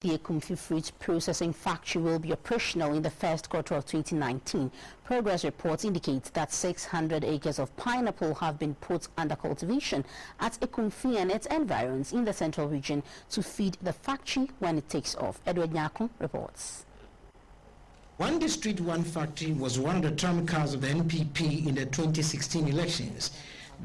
The Ekumfi fruit processing factory will be operational in the first quarter of 2019. Progress reports indicate that 600 acres of pineapple have been put under cultivation at Ekumfi and its environs in the central region to feed the factory when it takes off. Edward Nyakun reports. One District, One Factory was one of the trump cards of the NPP in the 2016 elections.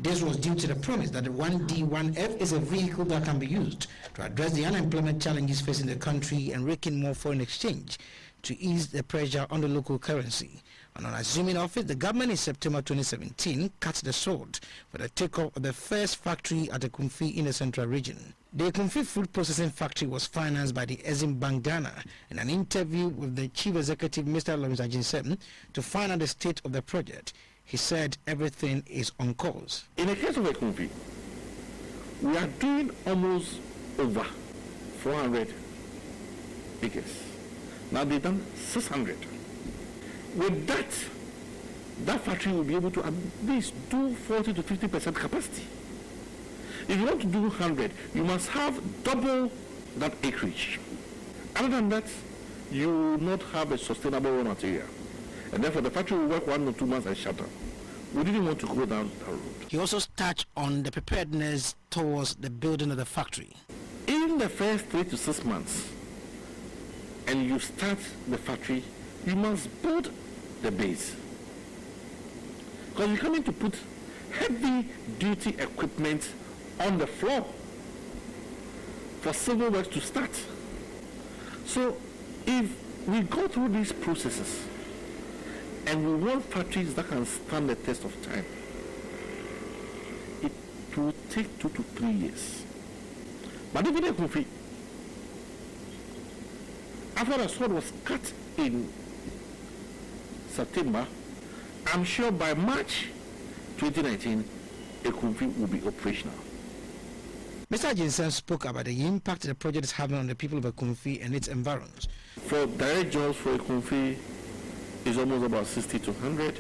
This was due to the promise that the 1D, 1F is a vehicle that can be used to address the unemployment challenges facing the country and rake in more foreign exchange to ease the pressure on the local currency. And on assuming office, the government in September 2017 cut the sword for the takeoff of the first factory at Ekumfi in the central region. The Ekumfi food processing factory was financed by the Exim Bank Ghana. In an interview with the Chief Executive, Mr. Lawrence Ajinsem, to find out the state of the project, he said everything is on course. In the case of Ekumfi, we are doing almost over 400 acres. Now they've done 600. With that factory will be able to at least do 40 to 50% capacity. If you want to do 100, you must have double that acreage. Other than that, you will not have a sustainable raw material. And therefore the factory will work 1 or 2 months and shut down. We didn't want to go down that road. He also touched on the preparedness towards the building of the factory. In the first 3 to 6 months, and you start the factory, you must build the base. Because you're coming to put heavy duty equipment on the floor for civil works to start. So if we go through these processes and we want factories that can stand the test of time, it will take 2 to 3 years. But even Ekumfi, after the sword was cut in September, I'm sure by March 2019, Ekumfi will be operational. Mr. Ajinsem spoke about the impact the project is having on the people of Ekumfi and its environs. For direct jobs for Ekumfi is almost about 60 to 100.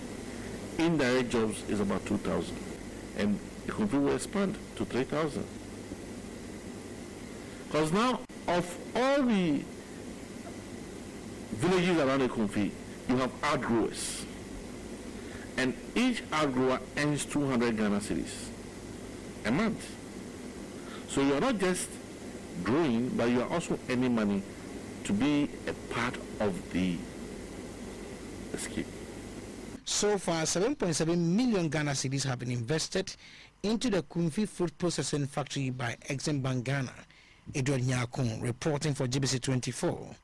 Indirect jobs is about 2,000. And Ekumfi will expand to 3,000. Because now, of all the villages around Ekumfi, you have outgrowers. And each outgrower earns 200 Ghana cedis a month. So you are not just growing, but you are also earning money to be a part of the scheme. So far, 7.7 million Ghana cedis have been invested into the Ekumfi fruit processing factory by Exim Bank Ghana. Edward Nyakun reporting for GBC 24.